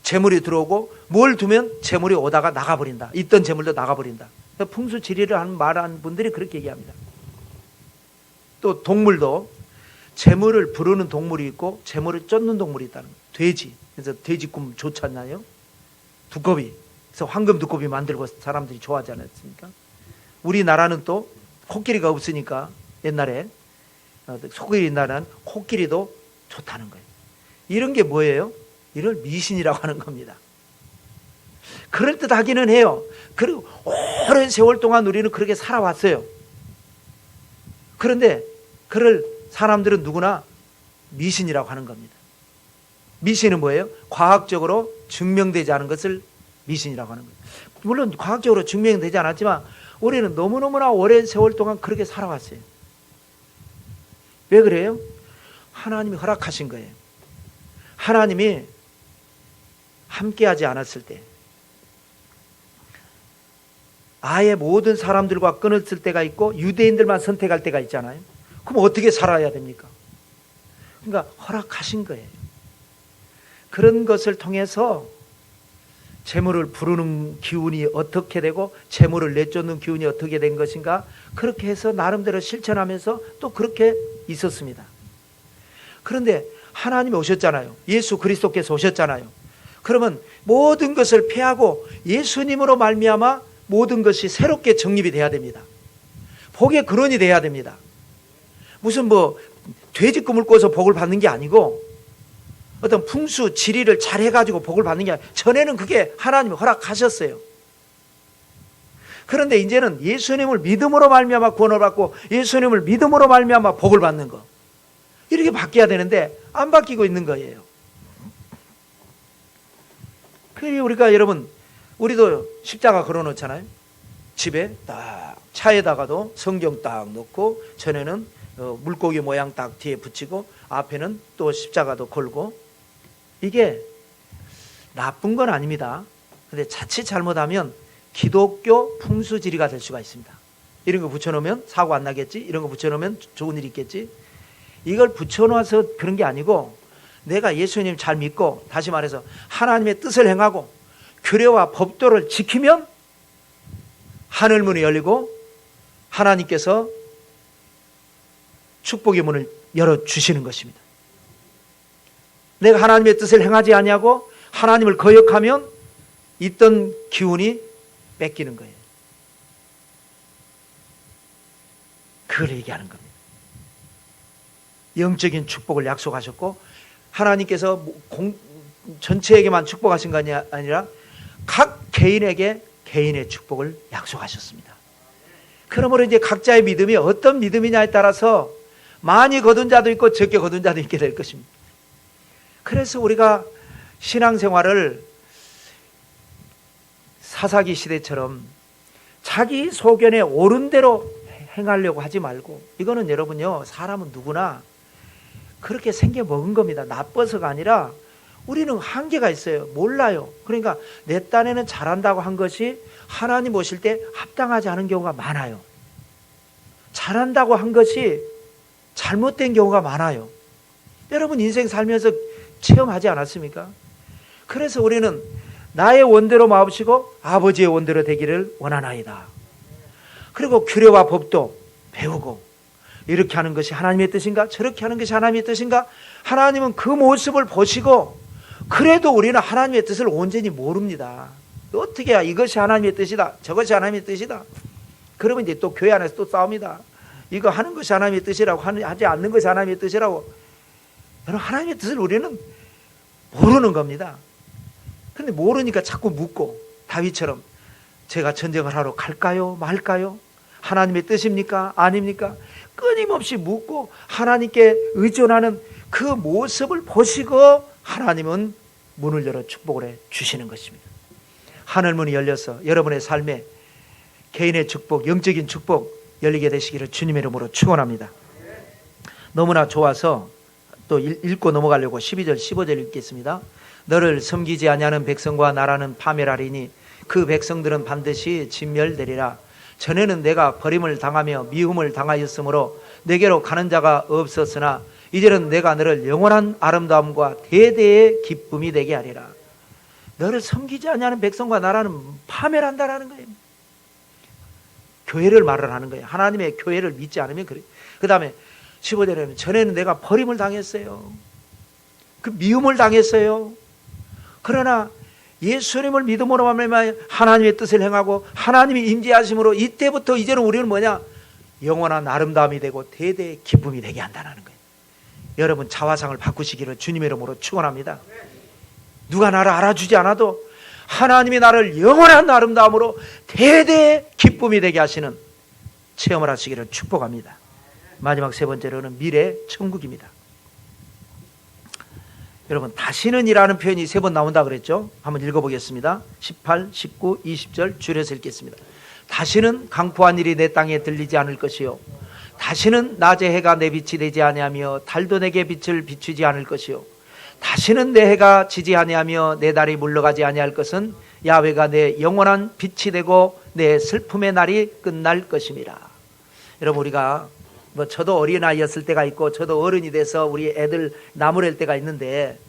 재물이 들어오고 뭘 두면 재물이 오다가 나가버린다. 있던 재물도 나가버린다. 풍수지리를 말하는 분들이 그렇게 얘기합니다. 또 동물도 재물을 부르는 동물이 있고 재물을 쫓는 동물이 있다는 거예요. 돼지, 그래서 돼지꿈 좋지 않나요? 두꺼비, 그래서 황금 두꺼비 만들고 사람들이 좋아하지 않았습니까? 우리나라는 또 코끼리가 없으니까 옛날에 코끼리 나라는 코끼리도 좋다는 거예요. 이런 게 뭐예요? 이걸 미신이라고 하는 겁니다. 그럴듯하기는 해요. 그리고 오랜 세월 동안 우리는 그렇게 살아왔어요. 그런데 그럴 사람들은 누구나 미신이라고 하는 겁니다. 미신은 뭐예요? 과학적으로 증명되지 않은 것을 미신이라고 하는 거예요. 물론 과학적으로 증명되지 않았지만 우리는 너무너무나 오랜 세월 동안 그렇게 살아왔어요. 왜 그래요? 하나님이 허락하신 거예요. 하나님이 함께하지 않았을 때, 아예 모든 사람들과 끊었을 때가 있고 유대인들만 선택할 때가 있잖아요. 그럼 어떻게 살아야 됩니까? 그러니까 허락하신 거예요. 그런 것을 통해서 재물을 부르는 기운이 어떻게 되고 재물을 내쫓는 기운이 어떻게 된 것인가, 그렇게 해서 나름대로 실천하면서 또 그렇게 있었습니다. 그런데 하나님이 오셨잖아요. 예수 그리스도께서 오셨잖아요. 그러면 모든 것을 폐하고 예수님으로 말미암아 모든 것이 새롭게 정립이 돼야 됩니다. 복의 근원이 돼야 됩니다. 무슨 돼지 꿈을 꿔서 복을 받는 게 아니고 어떤 풍수 지리를 잘 해가지고 복을 받는 게 아니라 전에는 그게 하나님이 허락하셨어요. 그런데 이제는 예수님을 믿음으로 말미암아 구원을 받고 예수님을 믿음으로 말미암아 복을 받는 거, 이렇게 바뀌어야 되는데 안 바뀌고 있는 거예요. 그러니 우리가 여러분, 우리도 십자가 걸어놓잖아요. 집에 딱 차에다가도 성경 딱 놓고 전에는 물고기 모양 딱 뒤에 붙이고 앞에는 또 십자가도 걸고, 이게 나쁜 건 아닙니다. 근데 자칫 잘못하면 기독교 풍수지리가 될 수가 있습니다. 이런 거 붙여놓으면 사고 안 나겠지, 이런 거 붙여놓으면 좋은 일 있겠지. 이걸 붙여놓아서 그런 게 아니고, 내가 예수님 잘 믿고, 다시 말해서 하나님의 뜻을 행하고 규례와 법도를 지키면 하늘문이 열리고 하나님께서 축복의 문을 열어주시는 것입니다. 내가 하나님의 뜻을 행하지 아니하고 하나님을 거역하면 있던 기운이 뺏기는 거예요. 그걸 얘기하는 겁니다. 영적인 축복을 약속하셨고, 하나님께서 전체에게만 축복하신 것이 아니라 각 개인에게 개인의 축복을 약속하셨습니다. 그러므로 이제 각자의 믿음이 어떤 믿음이냐에 따라서 많이 거둔 자도 있고 적게 거둔 자도 있게 될 것입니다. 그래서 우리가 신앙생활을 사사기 시대처럼 자기 소견에 옳은 대로 행하려고 하지 말고, 이거는 여러분요, 사람은 누구나 그렇게 생겨 먹은 겁니다. 나빠서가 아니라 우리는 한계가 있어요. 몰라요. 그러니까 내 딴에는 잘한다고 한 것이 하나님 오실 때 합당하지 않은 경우가 많아요. 잘한다고 한 것이 잘못된 경우가 많아요. 여러분 인생 살면서 체험하지 않았습니까? 그래서 우리는 나의 원대로 마옵시고 아버지의 원대로 되기를 원하나이다. 그리고 규례와 법도 배우고, 이렇게 하는 것이 하나님의 뜻인가, 저렇게 하는 것이 하나님의 뜻인가, 하나님은 그 모습을 보시고, 그래도 우리는 하나님의 뜻을 온전히 모릅니다. 어떻게 해야 이것이 하나님의 뜻이다, 저것이 하나님의 뜻이다. 그러면 이제 또 교회 안에서 또 싸웁니다. 이거 하는 것이 하나님의 뜻이라고, 하지 않는 것이 하나님의 뜻이라고. 여러분, 하나님의 뜻을 우리는 모르는 겁니다. 근데 모르니까 자꾸 묻고, 다윗처럼 제가 전쟁을 하러 갈까요 말까요? 하나님의 뜻입니까 아닙니까? 끊임없이 묻고 하나님께 의존하는 그 모습을 보시고 하나님은 문을 열어 축복을 해 주시는 것입니다. 하늘문이 열려서 여러분의 삶에 개인의 축복, 영적인 축복 열리게 되시기를 주님의 이름으로 축원합니다. 너무나 좋아서 또 읽고 넘어가려고 12절 15절 읽겠습니다. 너를 섬기지 아니하는 백성과 나라는 파멸하리니 그 백성들은 반드시 진멸되리라. 전에는 내가 버림을 당하며 미움을 당하였으므로 내게로 가는 자가 없었으나 이제는 내가 너를 영원한 아름다움과 대대의 기쁨이 되게 하리라. 너를 섬기지 아니하는 백성과 나라는 파멸한다라는 거예요. 교회를 말을 하는 거예요. 하나님의 교회를 믿지 않으면 그래. 그 다음에 15절에는 전에는 내가 버림을 당했어요. 그 미움을 당했어요. 그러나 예수님을 믿음으로 말미암아 하나님의 뜻을 행하고 하나님이 임재하심으로 이때부터 이제는 우리는 뭐냐? 영원한 아름다움이 되고 대대의 기쁨이 되게 한다는 거예요. 여러분 자화상을 바꾸시기를 주님의 이름으로 축원합니다. 누가 나를 알아주지 않아도 하나님이 나를 영원한 아름다움으로 대대의 기쁨이 되게 하시는 체험을 하시기를 축복합니다. 마지막 세 번째로는 미래 천국입니다. 여러분 다시는 이라는 표현이 3번 나온다 그랬죠? 한번 읽어보겠습니다. 18, 19, 20절 줄여서 읽겠습니다. 다시는 강포한 일이 내 땅에 들리지 않을 것이요 다시는 낮에 해가 내 빛이 되지 아니하며 달도 내게 빛을 비추지 않을 것이요 다시는 내 해가 지지 아니하며 내 달이 물러가지 아니할 것은 야훼가 내 영원한 빛이 되고 내 슬픔의 날이 끝날 것임이라. 여러분 우리가 저도 어린아이였을 때가 있고 저도 어른이 돼서 우리 애들 나무랄 때가 있는데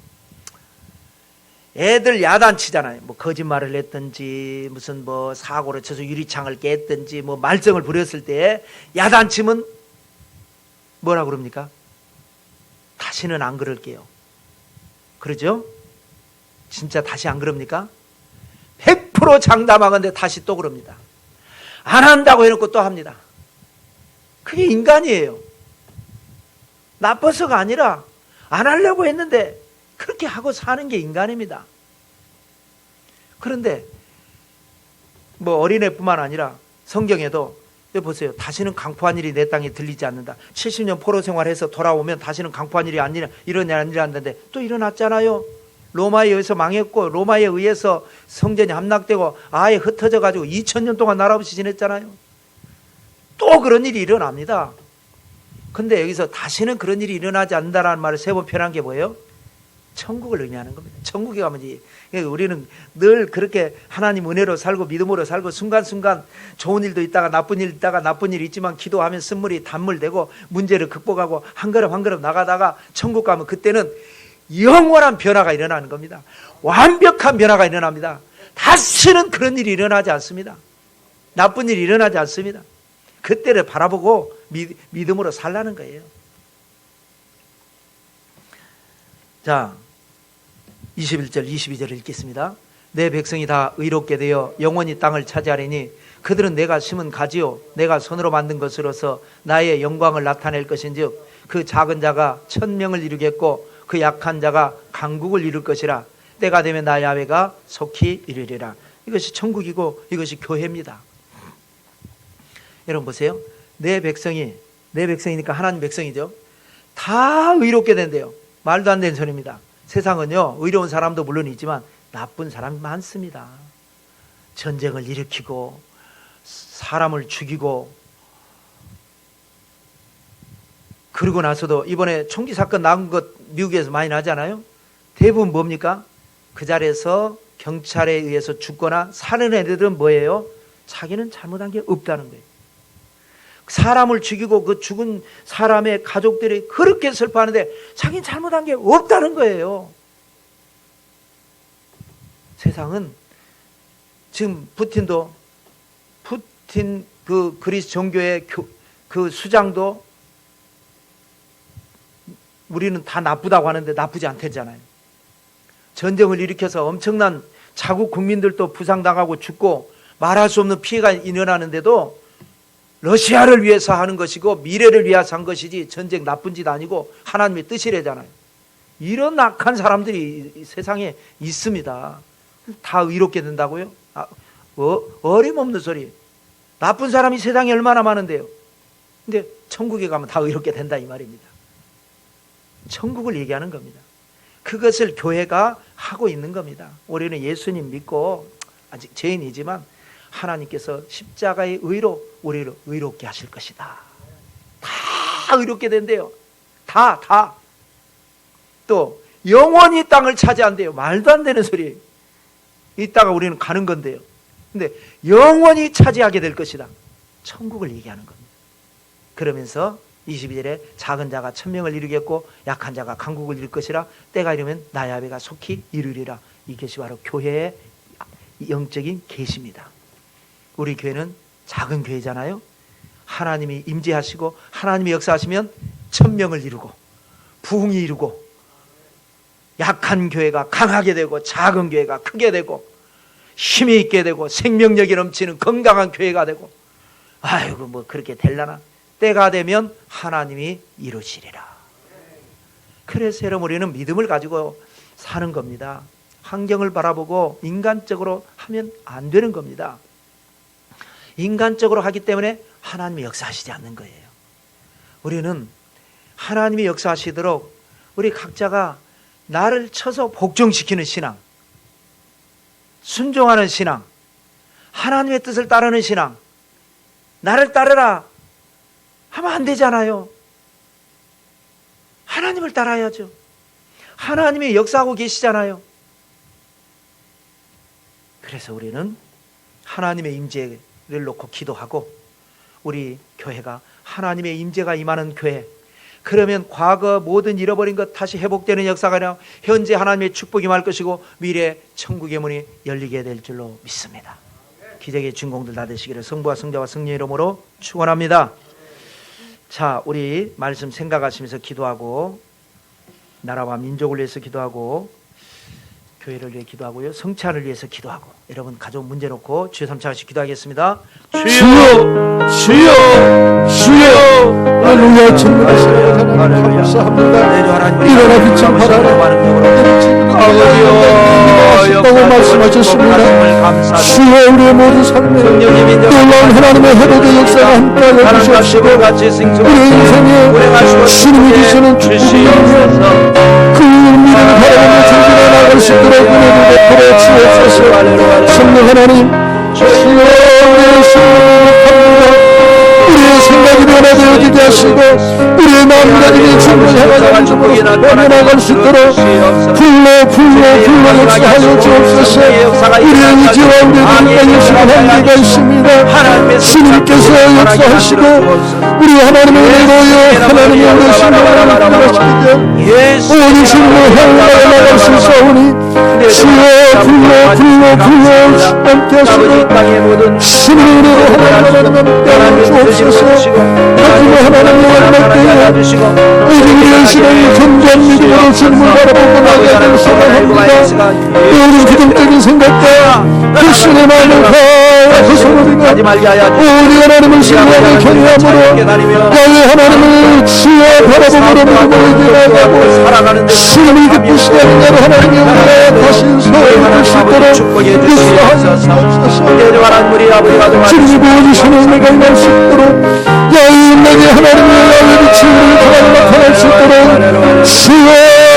애들 야단치잖아요. 거짓말을 했든지 무슨 사고를 쳐서 유리창을 깼든지 말썽을 부렸을 때 야단치면 뭐라 그럽니까? 다시는 안 그럴게요. 그러죠? 진짜 다시 안 그럽니까? 100% 장담하건대 다시 또 그럽니다. 안 한다고 해놓고 또 합니다. 그게 인간이에요. 나빠서가 아니라 안 하려고 했는데 그렇게 하고 사는 게 인간입니다. 그런데 어린애뿐만 아니라 성경에도 여기 보세요. 다시는 강포한 일이 내 땅에 들리지 않는다. 70년 포로 생활해서 돌아오면 다시는 강포한 일이 일어나는데 또 일어났잖아요. 로마에 의해서 망했고 로마에 의해서 성전이 함락되고 아예 흩어져 가지고 2000년 동안 나라 없이 지냈잖아요. 또 그런 일이 일어납니다. 근데 여기서 다시는 그런 일이 일어나지 않는다라는 말을 세 번 표현한 게 뭐예요? 천국을 의미하는 겁니다. 천국에 가면 우리는 늘 그렇게 하나님 은혜로 살고 믿음으로 살고 순간순간 좋은 일도 있다가 나쁜 일 있다가 나쁜 일이 있지만 기도하면 쓴물이 단물 되고 문제를 극복하고 한 걸음 한 걸음 나가다가 천국 가면 그때는 영원한 변화가 일어나는 겁니다. 완벽한 변화가 일어납니다. 다시는 그런 일이 일어나지 않습니다. 나쁜 일이 일어나지 않습니다. 그때를 바라보고 믿음으로 살라는 거예요. 자, 21절 22절을 읽겠습니다. 내 백성이 다 의롭게 되어 영원히 땅을 차지하리니 그들은 내가 심은 가지요 내가 손으로 만든 것으로서 나의 영광을 나타낼 것인즉 그 작은 자가 1000명을 이루겠고 그 약한 자가 강국을 이룰 것이라. 때가 되면 나 야훼가 속히 이르리라. 이것이 천국이고 이것이 교회입니다. 여러분 보세요. 내 백성이니까 하나님 백성이죠. 다 의롭게 된대요. 말도 안 되는 소리입니다. 세상은요, 의로운 사람도 물론 있지만 나쁜 사람이 많습니다. 전쟁을 일으키고 사람을 죽이고, 그러고 나서도 이번에 총기 사건 난 것 미국에서 많이 나잖아요. 대부분 뭡니까? 그 자리에서 경찰에 의해서 죽거나 사는 애들은 뭐예요? 자기는 잘못한 게 없다는 거예요. 사람을 죽이고 그 죽은 사람의 가족들이 그렇게 슬퍼하는데 자기는 잘못한 게 없다는 거예요. 세상은 지금 푸틴 그 그리스 종교의 그 수장도 우리는 다 나쁘다고 하는데 나쁘지 않대잖아요. 전쟁을 일으켜서 엄청난 자국 국민들도 부상당하고 죽고 말할 수 없는 피해가 일어나는데도 러시아를 위해서 하는 것이고 미래를 위해서 한 것이지 전쟁 나쁜 짓 아니고 하나님의 뜻이래잖아요. 이런 악한 사람들이 세상에 있습니다. 다 의롭게 된다고요? 어림없는 소리. 나쁜 사람이 세상에 얼마나 많은데요. 근데 천국에 가면 다 의롭게 된다 이 말입니다. 천국을 얘기하는 겁니다. 그것을 교회가 하고 있는 겁니다. 우리는 예수님 믿고 아직 죄인이지만 하나님께서 십자가의 의로 우리를 의롭게 하실 것이다. 다 의롭게 된대요. 다. 또 영원히 땅을 차지한대요. 말도 안 되는 소리. 이따가 우리는 가는 건데요. 근데 영원히 차지하게 될 것이다. 천국을 얘기하는 겁니다. 그러면서 22절에 작은 자가 1000명을 이루겠고 약한 자가 강국을 이룰 것이라. 때가 이르면 나 야훼가 속히 이루리라. 이것이 바로 교회의 영적인 계시입니다. 우리 교회는 작은 교회잖아요. 하나님이 임재하시고 하나님이 역사하시면 1000명을 이루고 부흥이 이루고 약한 교회가 강하게 되고 작은 교회가 크게 되고 힘이 있게 되고 생명력이 넘치는 건강한 교회가 되고, 아이고 뭐 그렇게 될라나. 때가 되면 하나님이 이루시리라. 그래서 여러분 우리는 믿음을 가지고 사는 겁니다. 환경을 바라보고 인간적으로 하면 안 되는 겁니다. 인간적으로 하기 때문에 하나님이 역사하시지 않는 거예요. 우리는 하나님이 역사하시도록 우리 각자가 나를 쳐서 복종시키는 신앙, 순종하는 신앙, 하나님의 뜻을 따르는 신앙, 나를 따르라 하면 안 되잖아요. 하나님을 따라야죠. 하나님이 역사하고 계시잖아요. 그래서 우리는 하나님의 임재를 놓고 기도하고, 우리 교회가 하나님의 임재가 임하는 교회, 그러면 과거 모든 잃어버린 것 다시 회복되는 역사가 아니라 현재 하나님의 축복이 임할 것이고 미래 천국의 문이 열리게 될 줄로 믿습니다. 기적의 주인공들 다 되시기를 성부와 성자와 성령의 이름으로 축원합니다. 자, 우리 말씀 생각하시면서 기도하고, 나라와 민족을 위해서 기도하고, 교회를 위해 기도하고요, 성찬을 위해서 기도하고, 여러분 가족 문제 놓고 주여 3차씩 기도하겠습니다. 주여, 주여, 주여. 할렐루야. 주님의 감사합니다. 일어나 빛을 발하라. 아버지여 역사하고 말씀하셨습니다. 주여 우리의 모든 삶에 놀라운 하나님의 회복의 역사가 함께하여 주시옵시고 우리의 인생에 주님이 주시는 축복이 그 믿음을 바라보며 전진해 나갈 수 있도록 은혜를 베풀어 주옵소서. 성령 하나님 주여 우리의 신을 우리의 생각이 변화되어지게 하시고 우리의 마음가짐이 주님을 향하는 점으로 변해나갈 수 있도록 불러 역사하여 주옵소서. 우리의 의지와 우리의 눈과 예수의 한계가 있습니다. 주님께서 역사하시고 우리 하나님의 은혜로여 하나님의 은혜심을 이끌어주시되 오늘 주님을 향하여 나갈 수 있사오니 주여 불러 함께 하시고 주님의 은혜로 하나님 함께 주옵소서. 하지만 하나님의 연락되어 우리의 신앙이 견고한 믿음으로 주님을 바라보고 나가기를 소망합니다. 모든 기동적인 생각과 불신의 마음을 다하여 벗어버리며 우리 하나님을 신뢰하며 경외함으로 야외 하나님을 주여 바라보므로 믿음으로 나아가고 주님이 기쁘시게 하는 대로 하나님의 은혜가 다시 서울을 수 있도록 역사하옵소서. 주님이 보여주시는 은혜가 임할 수 있도록 야외인에게 하나님의 야외 빛이 우리 나타날 수 있도록 주여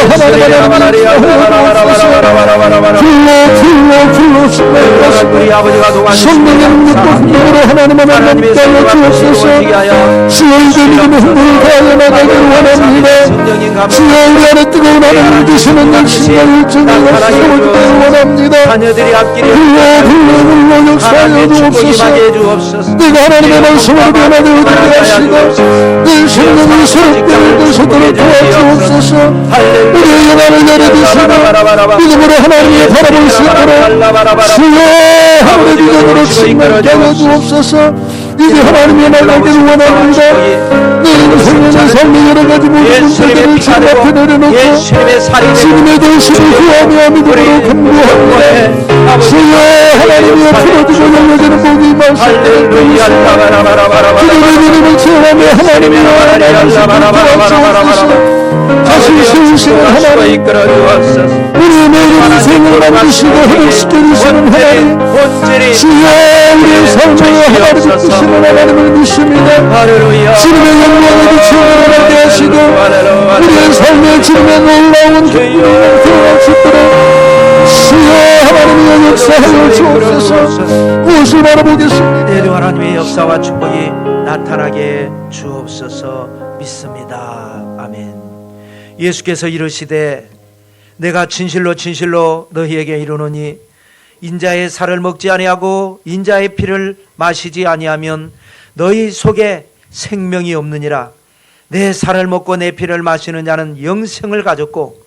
하나님 불러 주옵소서. 성령의 능력과 흥명으로 하나님의 만남을 따여 주옵소서. 주여 이제 믿음의 흥명을 다하여 나가기를 원합니다. 주여 우리 안에 뜨거운 하나님을 드시는 열심과 일정을 세워주기를 원합니다. 불러 역사하여 주옵소서. 내가 하나님의 말씀으로 변화되어지게 하시고 내 생명을 새롭게 되시도록 도와주옵소서. 우리의 영광을 내려주시고 믿음으로 하나님을 바라볼 수 있도록 주여 하늘의 비전으로 충만케 하여 주옵소서. 이제 하나님의 나가기를 원합니다. 내 인생의 삶의 여러가지 모든 문제들을 주님 앞에 내려놓고 주님의 도심을 구하며 믿음으로 간구합니다. 주여 하나님의 풀어주고 열려지는 복이 임하시기를 주옵소서. 주님의 믿음을 체험하며 하나님의 도와주옵소서. 다시 세우시는 하나님 우리의 모든 인생을 만드시고 회복시켜주시는 하나님 주여 우리의 삶의 하나님을 뜻이는 하나님을 믿습니다. 주님의 영광을 비추어 나게 하시고 우리의 삶에 주님의 놀라운 기쁨을 드러날 수 있도록 주여 하나님의 역사하여 주옵소서. 무엇을 바라보겠습니까? 내려 하나님의 역사와 축복이 나타나게 주옵소서. 믿습니다. 아멘. 예수께서 이르시되 내가 진실로 너희에게 이르노니 인자의 살을 먹지 아니하고 인자의 피를 마시지 아니하면 너희 속에 생명이 없느니라. 내 살을 먹고 내 피를 마시는 자는 영생을 가졌고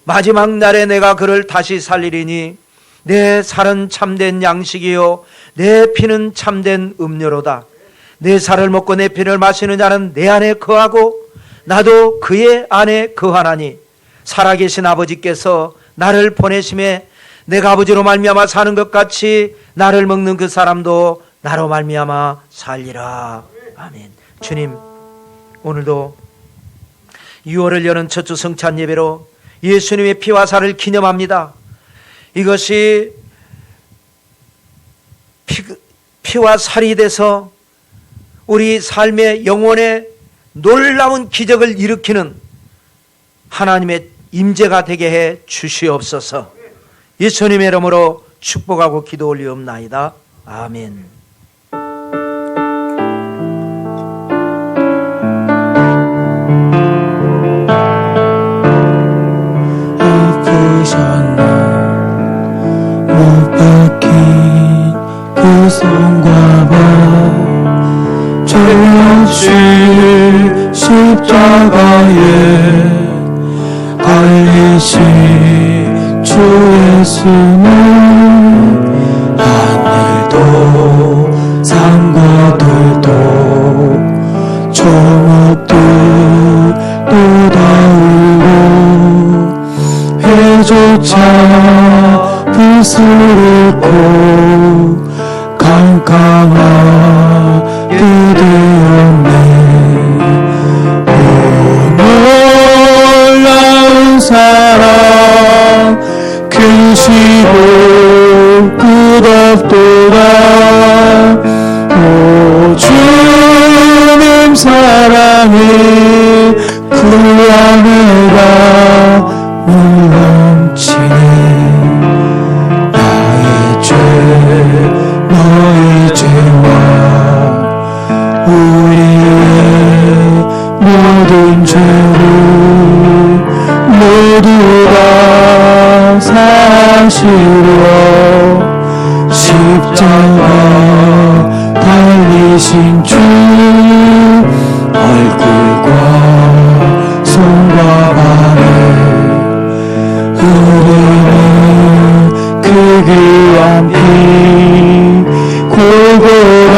마지막 날에 내가 그를 다시 살리리니 내 살은 참된 양식이요 내 피는 참된 음료로다. 내 살을 먹고 내 피를 마시는 자는 내 안에 거하고 나도 그의 안에 거하나니 살아계신 아버지께서 나를 보내심에 내가 아버지로 말미암아 사는 것 같이 나를 먹는 그 사람도 나로 말미암아 살리라. 아멘. 주님, 오늘도 6월을 여는 첫 주 성찬 예배로 예수님의 피와 살을 기념합니다. 이것이 피와 살이 돼서 우리 삶의 영혼에 놀라운 기적을 일으키는 하나님의 임재가 되게 해 주시옵소서. 예수님의 이름으로 축복하고 기도 올리옵나이다. 아멘. 아프셨나 못 박힌 그 손과 발 죄 없이 십자가에 달리신 주 예수는 하늘도 산과 들도 조목도 또다우고 해조차 붓을 잃고 캄캄하게 되었네. 사랑 크시고 끝없도다. 오 주님 사랑이 구원해가 울렁치네. 나의 죄 너의 죄와 우리의 모든 죄를 모두 다 사실로 십자가 달리신 주 얼굴과 손과 발에 우리는 그 귀한 피 골고다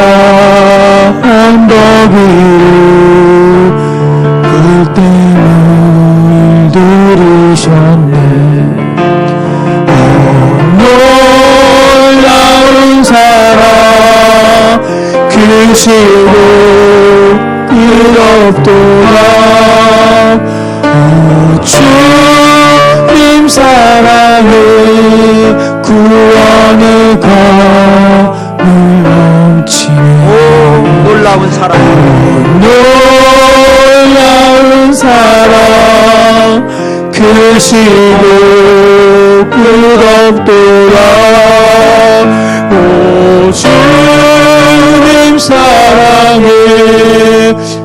언덕 위로 불때물 들으셨네. 놀라운 사랑 크시고 끝없도다. 오 주님 사랑이 구원의 강물 넘치네. 놀라운 사랑, 놀라운 사랑 크시고 끝없도다. 오 주님 사랑이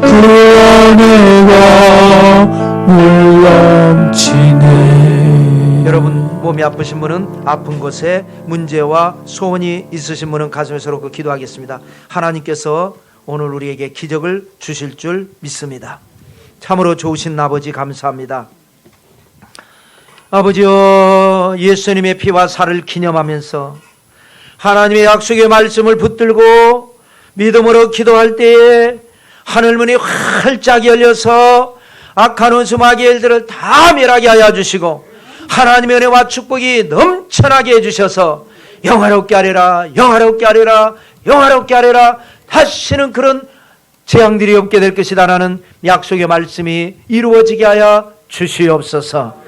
구원의 강물 넘치네. 여러분 몸이 아프신 분은 아픈 곳에 문제와 소원이 있으신 분은 가슴에 서로 기도하겠습니다. 하나님께서 오늘 우리에게 기적을 주실 줄 믿습니다. 참으로 좋으신 아버지 감사합니다. 아버지여, 예수님의 피와 살을 기념하면서 하나님의 약속의 말씀을 붙들고 믿음으로 기도할 때에 하늘문이 활짝 열려서 악한 원수 마귀의 일들을 다 멸하게 하여 주시고 하나님의 은혜와 축복이 넘쳐나게 해주셔서 영화롭게 하리라, 영화롭게 하리라, 영화롭게 하리라, 다시는 그런 재앙들이 없게 될 것이다 라는 약속의 말씀이 이루어지게 하여 주시옵소서.